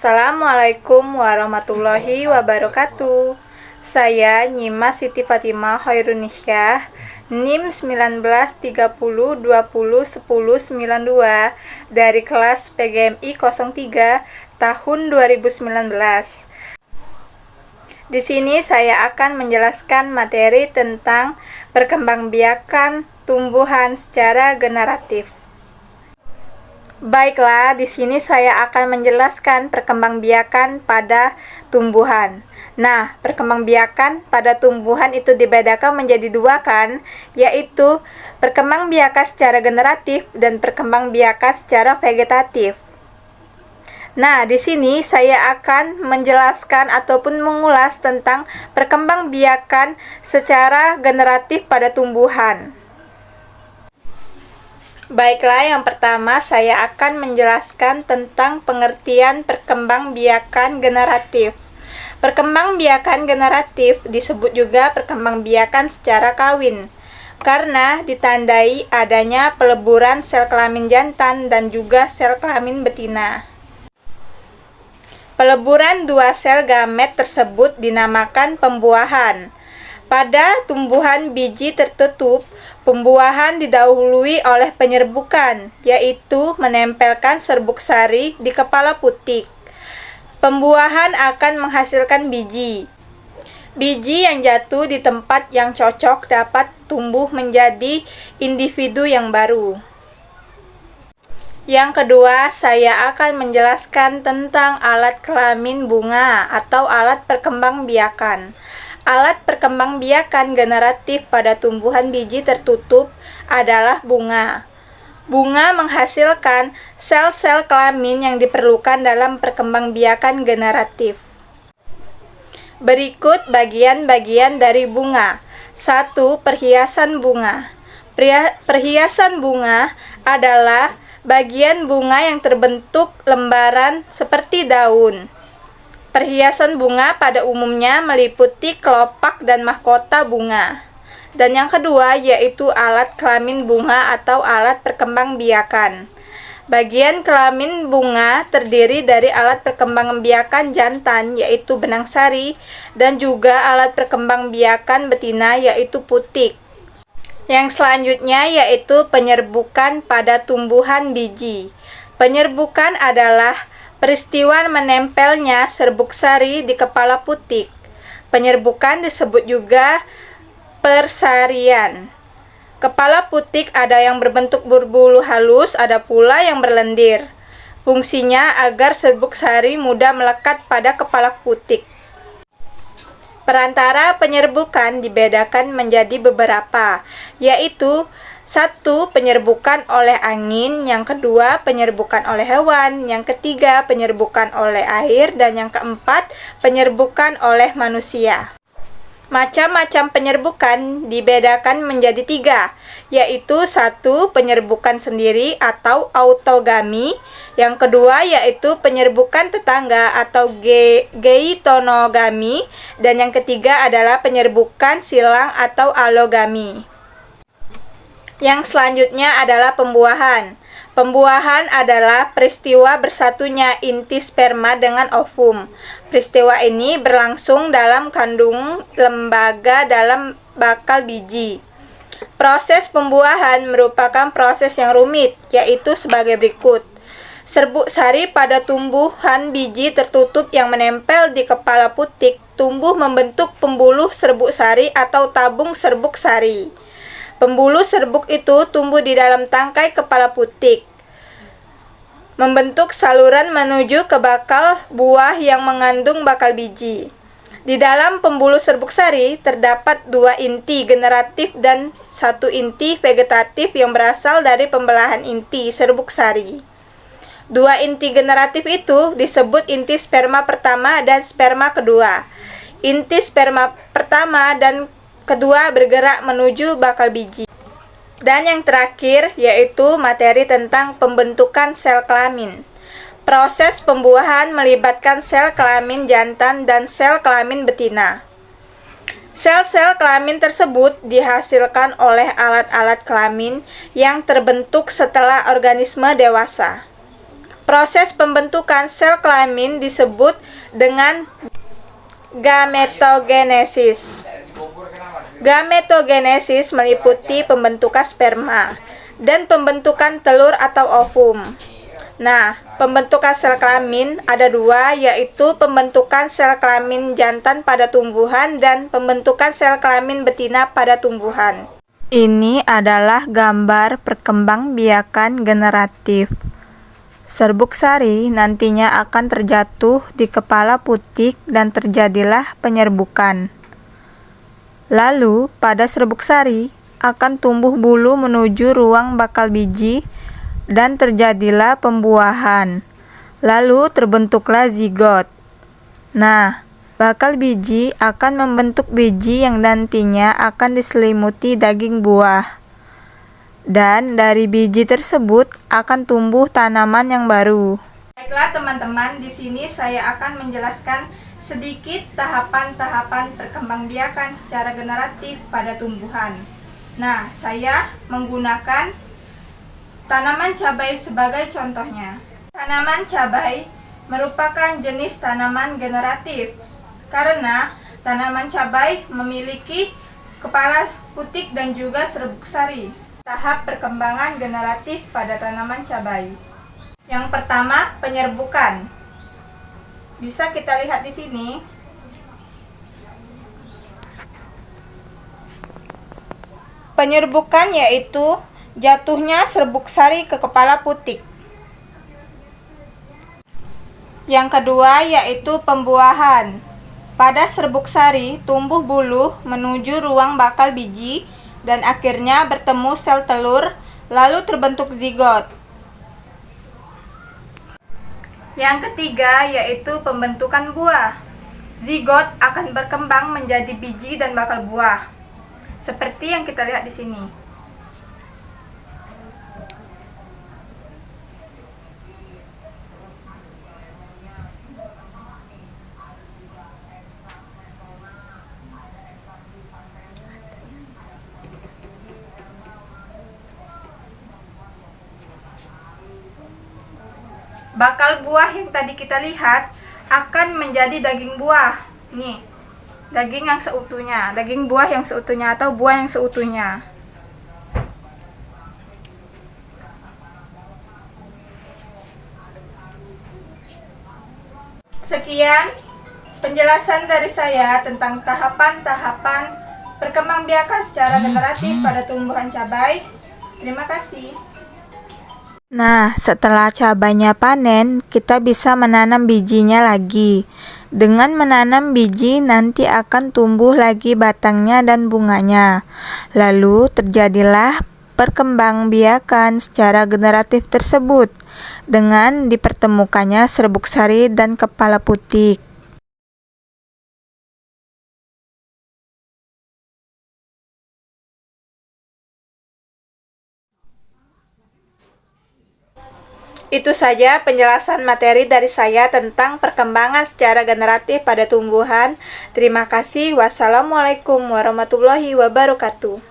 Assalamualaikum warahmatullahi wabarakatuh. Saya Nyima Siti Fatimah Hoirunisya, NIM 1930201092 dari kelas PGMI 03 tahun 2019. Di sini saya akan menjelaskan materi tentang perkembangbiakan tumbuhan secara generatif. Baiklah, di sini saya akan menjelaskan perkembangbiakan pada tumbuhan. Nah, perkembangbiakan pada tumbuhan itu dibedakan menjadi dua kan, yaitu perkembangbiakan secara generatif dan perkembangbiakan secara vegetatif. Nah, di sini saya akan menjelaskan ataupun mengulas tentang perkembangbiakan secara generatif pada tumbuhan. Baiklah, yang pertama saya akan menjelaskan tentang pengertian perkembangbiakan generatif. Perkembangbiakan generatif disebut juga perkembangbiakan secara kawin, karena ditandai adanya peleburan sel kelamin jantan dan juga sel kelamin betina. Peleburan dua sel gamet tersebut dinamakan pembuahan. Pada tumbuhan biji tertutup, pembuahan didahului oleh penyerbukan, yaitu menempelkan serbuk sari di kepala putik. Pembuahan akan menghasilkan biji. Biji yang jatuh di tempat yang cocok dapat tumbuh menjadi individu yang baru. Yang kedua, saya akan menjelaskan tentang alat kelamin bunga atau alat perkembangbiakan. Alat perkembangbiakan generatif pada tumbuhan biji tertutup adalah bunga. Bunga menghasilkan sel-sel kelamin yang diperlukan dalam perkembangbiakan generatif. Berikut bagian-bagian dari bunga. 1. Perhiasan bunga. Perhiasan bunga adalah bagian bunga yang terbentuk lembaran seperti daun. Perhiasan bunga pada umumnya meliputi kelopak dan mahkota bunga. Dan yang kedua yaitu alat kelamin bunga atau alat perkembangbiakan. Bagian kelamin bunga terdiri dari alat perkembangbiakan jantan yaitu benang sari dan juga alat perkembangbiakan betina yaitu putik. Yang selanjutnya yaitu penyerbukan pada tumbuhan biji. Penyerbukan adalah peristiwa menempelnya serbuk sari di kepala putik. Penyerbukan disebut juga persarian. Kepala putik ada yang berbentuk berbulu halus, ada pula yang berlendir. Fungsinya agar serbuk sari mudah melekat pada kepala putik. Perantara penyerbukan dibedakan menjadi beberapa, yaitu 1. Penyerbukan oleh angin, yang kedua penyerbukan oleh hewan, yang ketiga penyerbukan oleh air, dan yang keempat penyerbukan oleh manusia. Macam-macam penyerbukan dibedakan menjadi 3, yaitu 1. Penyerbukan sendiri atau autogami, yang kedua yaitu penyerbukan tetangga atau geitonogami, dan yang ketiga adalah penyerbukan silang atau allogami. Yang selanjutnya adalah pembuahan. Pembuahan adalah peristiwa bersatunya inti sperma dengan ovum. Peristiwa ini berlangsung dalam kandung lembaga dalam bakal biji. Proses pembuahan merupakan proses yang rumit, yaitu sebagai berikut. Serbuk sari pada tumbuhan biji tertutup yang menempel di kepala putik tumbuh membentuk pembuluh serbuk sari atau tabung serbuk sari. Pembuluh serbuk itu tumbuh di dalam tangkai kepala putik, membentuk saluran menuju ke bakal buah yang mengandung bakal biji. Di dalam pembuluh serbuk sari terdapat 2 inti generatif dan 1 inti vegetatif yang berasal dari pembelahan inti serbuk sari. 2 inti generatif itu disebut inti sperma pertama dan sperma kedua. Inti sperma pertama dan kedua bergerak menuju bakal biji. Dan yang terakhir yaitu materi tentang pembentukan sel kelamin. Proses pembuahan melibatkan sel kelamin jantan dan sel kelamin betina. Sel-sel kelamin tersebut dihasilkan oleh alat-alat kelamin yang terbentuk setelah organisme dewasa. Proses pembentukan sel kelamin disebut dengan gametogenesis. Gametogenesis meliputi pembentukan sperma dan pembentukan telur atau ovum. Nah, pembentukan sel kelamin ada dua, yaitu pembentukan sel kelamin jantan pada tumbuhan dan pembentukan sel kelamin betina pada tumbuhan. Ini adalah gambar perkembangbiakan generatif. Serbuk sari nantinya akan terjatuh di kepala putik dan terjadilah penyerbukan. Lalu, pada serbuk sari akan tumbuh bulu menuju ruang bakal biji dan terjadilah pembuahan. Lalu terbentuklah zigot. Nah, bakal biji akan membentuk biji yang nantinya akan diselimuti daging buah. Dan dari biji tersebut akan tumbuh tanaman yang baru. Baiklah teman-teman, di sini saya akan menjelaskan sedikit tahapan-tahapan perkembangbiakan secara generatif pada tumbuhan. Nah, saya menggunakan tanaman cabai sebagai contohnya. Tanaman cabai merupakan jenis tanaman generatif karena tanaman cabai memiliki kepala putik dan juga serbuk sari. Tahap perkembangan generatif pada tanaman cabai. Yang pertama, penyerbukan. Bisa kita lihat di sini. Penyerbukan yaitu jatuhnya serbuk sari ke kepala putik. Yang kedua yaitu pembuahan. Pada serbuk sari tumbuh bulu menuju ruang bakal biji dan akhirnya bertemu sel telur, lalu terbentuk zigot. Yang ketiga yaitu pembentukan buah. Zigot akan berkembang menjadi biji dan bakal buah. Seperti yang kita lihat di sini. Bakal buah yang tadi kita lihat akan menjadi daging buah. Nih, daging yang seutuhnya, daging buah yang seutuhnya atau buah yang seutuhnya. Sekian penjelasan dari saya tentang tahapan-tahapan perkembangbiakan secara generatif pada tumbuhan cabai. Terima kasih. Nah, setelah cabainya panen, kita bisa menanam bijinya lagi. Dengan menanam biji, nanti akan tumbuh lagi batangnya dan bunganya. Lalu terjadilah perkembangbiakan secara generatif tersebut dengan dipertemukannya serbuk sari dan kepala putik. Itu saja penjelasan materi dari saya tentang perkembangan secara generatif pada tumbuhan. Terima kasih. Wassalamualaikum warahmatullahi wabarakatuh.